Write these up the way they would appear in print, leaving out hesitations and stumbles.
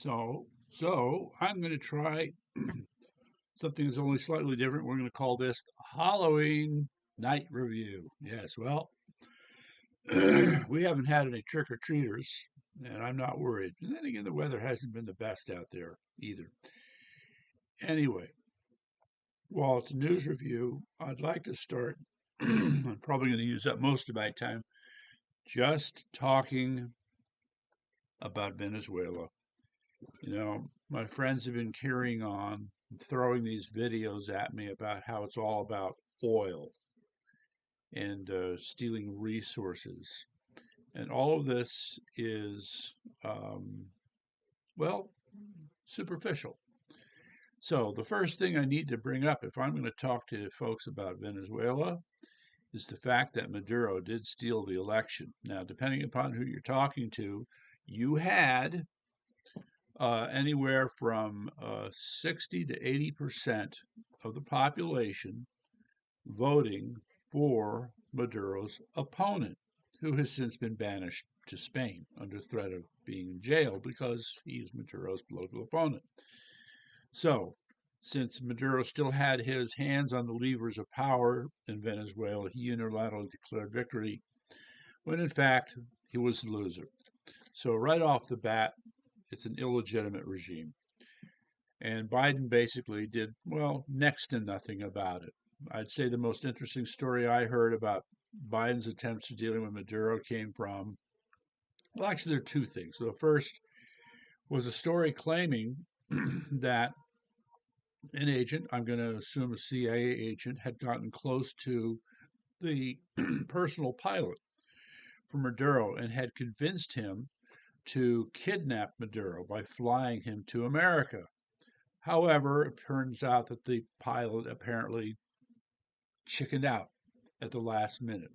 So I'm going to try something that's only slightly different. We're going to call this Halloween night review. Yes, well, we haven't had any trick-or-treaters, and I'm not worried. And then again, the weather hasn't been the best out there either. Anyway, while it's a news review, I'd like to start. I'm probably going to use up most of my time just talking about Venezuela. My friends have been carrying on, throwing these videos at me about how it's all about oil and stealing resources. And all of this is, um, well, superficial. So, the first thing I need to bring up if I'm going to talk to folks about Venezuela is the fact that Maduro did steal the election. Now, depending upon who you're talking to, you had anywhere from 60 to 80% of the population voting for Maduro's opponent, who has since been banished to Spain under threat of being jailed because he's Maduro's political opponent. So, since Maduro still had his hands on the levers of power in Venezuela, he unilaterally declared victory when in fact he was the loser. So, right off the bat, it's an illegitimate regime. And Biden basically did, well, next to nothing about it. I'd say the most interesting story I heard about Biden's attempts at dealing with Maduro came from, well, actually, there are two things. The first was a story claiming that an agent, I'm going to assume a CIA agent, had gotten close to the personal pilot for Maduro and had convinced him to kidnap Maduro by flying him to America. However, it turns out that the pilot apparently chickened out at the last minute.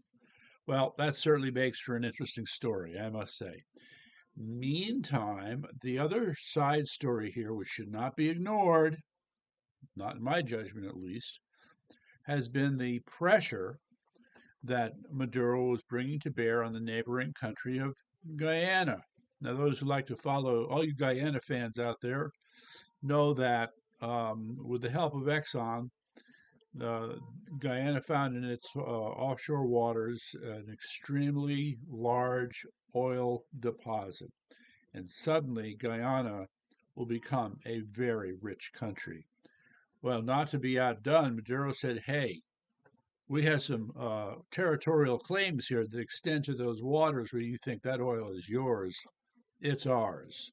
Well, that certainly makes for an interesting story, I must say. Meantime, the other side story here, which should not be ignored, not in my judgment at least, has been the pressure that Maduro was bringing to bear on the neighboring country of Guyana. Now, those who like to follow, all you Guyana fans out there, know that with the help of Exxon, uh, Guyana found in its offshore waters an extremely large oil deposit. And suddenly, Guyana will become a very rich country. Well, not to be outdone, Maduro said, hey, we have some territorial claims here that extend to those waters where you think that oil is yours. It's ours.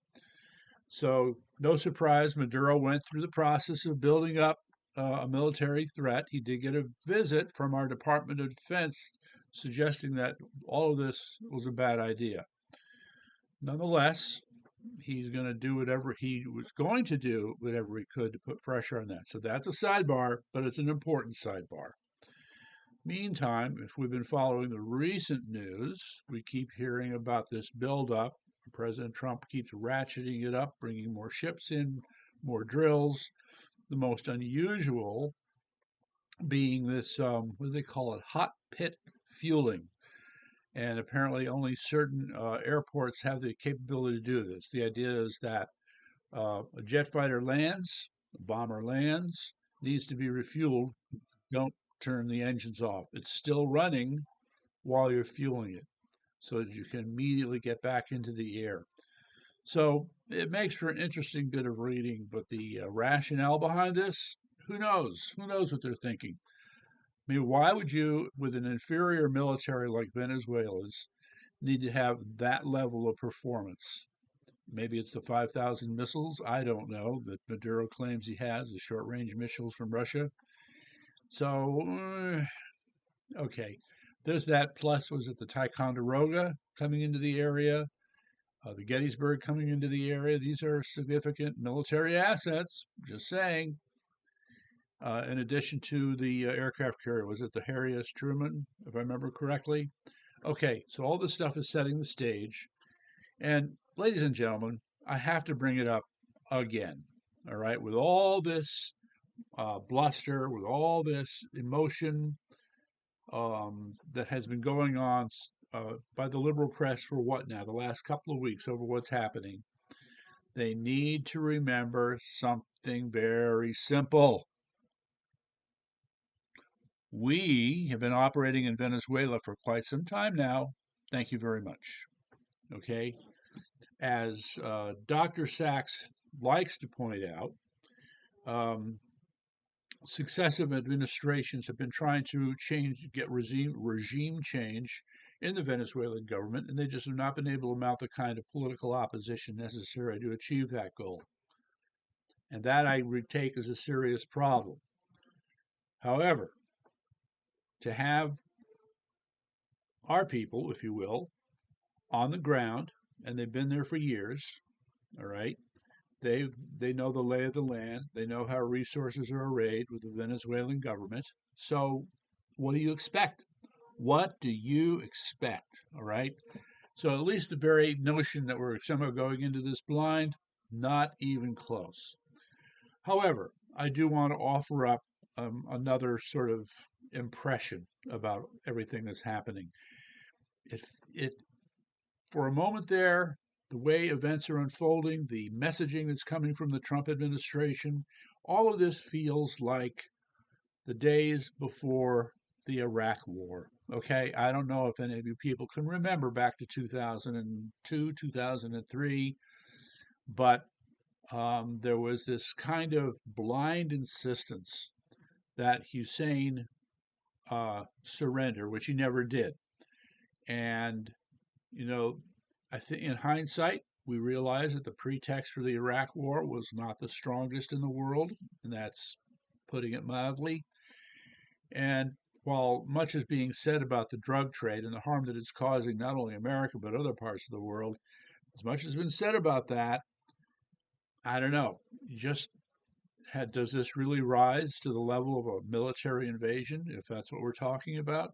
So, no surprise, Maduro went through the process of building up a military threat. He did get a visit from our Department of Defense suggesting that all of this was a bad idea. Nonetheless, he's going to do whatever he was going to do, whatever he could to put pressure on that. So that's a sidebar, but it's an important sidebar. Meantime, if we've been following the recent news, we keep hearing about this buildup. President Trump keeps ratcheting it up, bringing more ships in, more drills. The most unusual being this, what do they call it, hot pit fueling. And apparently, only certain airports have the capability to do this. The idea is that a jet fighter lands, a bomber lands, needs to be refueled. Don't turn the engines off. It's still running while you're fueling it so that you can immediately get back into the air. So it makes for an interesting bit of reading, but the rationale behind this, who knows? Who knows what they're thinking? I mean, why would you, with an inferior military like Venezuela's, need to have that level of performance? Maybe it's the 5,000 missiles, I don't know, that Maduro claims he has, the short range missiles from Russia. So, okay, there's that. Plus, was it the Ticonderoga coming into the area? The Gettysburg coming into the area. These are significant military assets, just saying. In addition to the aircraft carrier, was it the Harry S. Truman, if I remember correctly? Okay, so all this stuff is setting the stage. And ladies and gentlemen, I have to bring it up again. All right, with all this bluster, with all this emotion that has been going on by the liberal press for what now? The last couple of weeks over what's happening. They need to remember something very simple. We have been operating in Venezuela for quite some time now. Thank you very much. Okay. As Dr. Sachs likes to point out, um, successive administrations have been trying to get regime change in the Venezuelan government, and they just have not been able to mount the kind of political opposition necessary to achieve that goal. And that I would take as a serious problem. However, to have our people, if you will, on the ground, and they've been there for years, all right, they know the lay of the land. They know how resources are arrayed with the Venezuelan government. So, what do you expect? What do you expect? All right. So, at least the very notion that we're somehow going into this blind, not even close. However, I do want to offer up another sort of impression about everything that's happening. It, it for a moment there, the way events are unfolding, the messaging that's coming from the Trump administration, all of this feels like the days before the Iraq War. Okay, I don't know if any of you people can remember back to 2002, 2003, but there was this kind of blind insistence that Hussein surrender, which he never did. And you know, I think in hindsight, we realize that the pretext for the Iraq War was not the strongest in the world, and that's putting it mildly. And while much is being said about the drug trade and the harm that it's causing not only America but other parts of the world, as much has been said about that, I don't know. Just does this really rise to the level of a military invasion, if that's what we're talking about?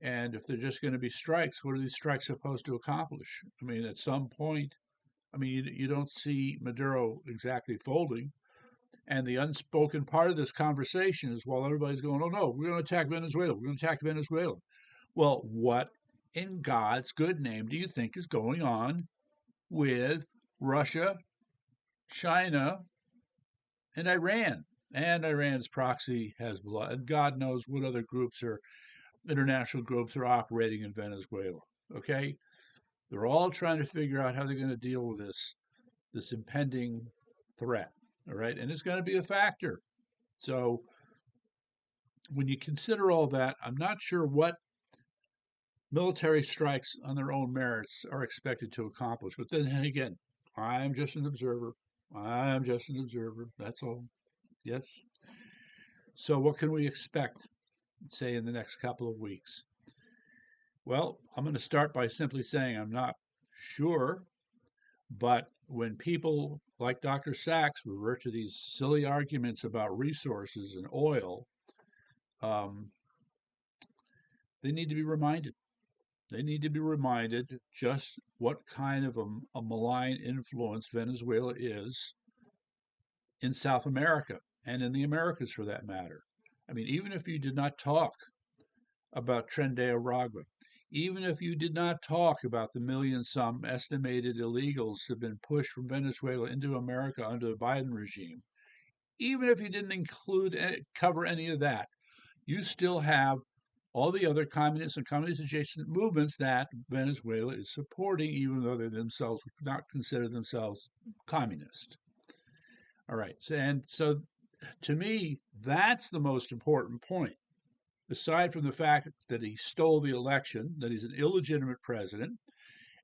And if they're just going to be strikes, what are these strikes supposed to accomplish? I mean, at some point, I mean, you don't see Maduro exactly folding. And the unspoken part of this conversation is while everybody's going, oh no, we're going to attack Venezuela, we're going to attack Venezuela. Well, what in God's good name do you think is going on with Russia, China, and Iran? And Iran's proxy Hezbollah, and God knows what other groups are international groups are operating in Venezuela. Okay, they're all trying to figure out how they're going to deal with this impending threat. All right, and it's going to be a factor. So when you consider all that, I'm not sure what military strikes on their own merits are expected to accomplish. But then again, I'm just an observer. I'm just an observer. That's all. Yes. So what can we expect, say, in the next couple of weeks? Well, I'm going to start by simply saying I'm not sure, but when people like Dr. Sachs revert to these silly arguments about resources and oil, um, they need to be reminded. They need to be reminded just what kind of a malign influence Venezuela is in South America and in the Americas for that matter. I mean, even if you did not talk about Tren de Aragua, even if you did not talk about the million some estimated illegals who have been pushed from Venezuela into America under the Biden regime, even if you didn't cover any of that, you still have all the other communist and communist adjacent movements that Venezuela is supporting, even though they themselves would not consider themselves communist. All right. And so to me, that's the most important point. Aside from the fact that he stole the election, that he's an illegitimate president,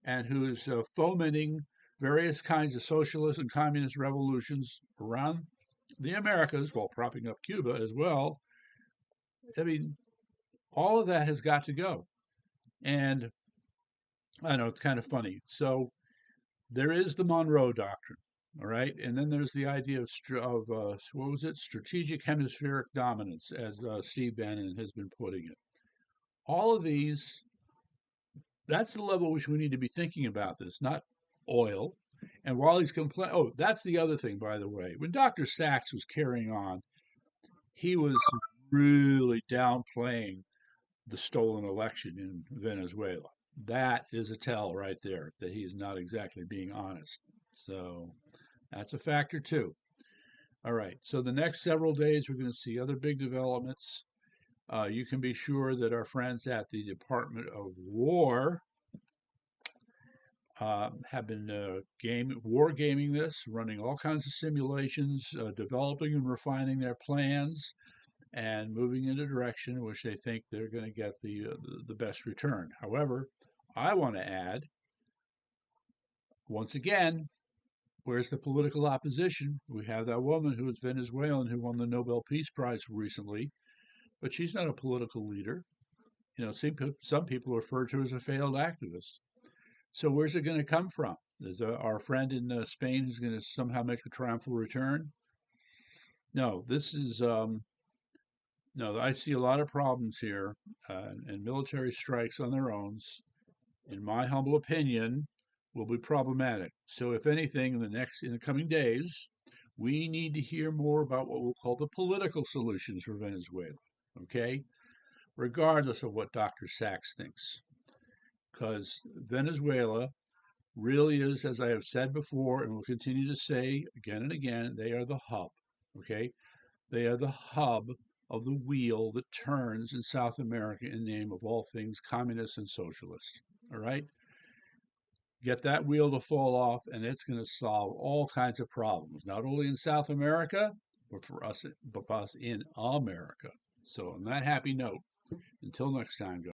and who's fomenting various kinds of socialist and communist revolutions around the Americas while propping up Cuba as well. I mean, all of that has got to go. And I know it's kind of funny. So there is the Monroe Doctrine, all right, and then there's the idea of what was it, strategic hemispheric dominance, as Steve Bannon has been putting it. All of these, that's the level which we need to be thinking about this, not oil. And while he's complaining, oh, that's the other thing, by the way. When Dr. Sachs was carrying on, he was really downplaying the stolen election in Venezuela. That is a tell right there that he's not exactly being honest. So that's a factor too. All right. So the next several days, we're going to see other big developments. You can be sure that our friends at the Department of War have been war gaming this, running all kinds of simulations, developing and refining their plans, and moving in a direction in which they think they're going to get the best return. However, I want to add, once again, where's the political opposition? We have that woman who is Venezuelan who won the Nobel Peace Prize recently, but she's not a political leader. Some people refer to her as a failed activist. So where's it going to come from? Is our friend in Spain who's going to somehow make a triumphal return? No, this is no. I see a lot of problems here, and military strikes on their own, in my humble opinion, will be problematic. So, if anything, in the coming days, we need to hear more about what we'll call the political solutions for Venezuela. Okay, regardless of what Dr. Sachs thinks, because Venezuela really is, as I have said before and will continue to say again and again, they are the hub. Okay, they are the hub of the wheel that turns in South America in the name of all things communist and socialist. All right, get that wheel to fall off, and it's going to solve all kinds of problems, not only in South America, but for us in America. So, on that happy note, until next time, guys.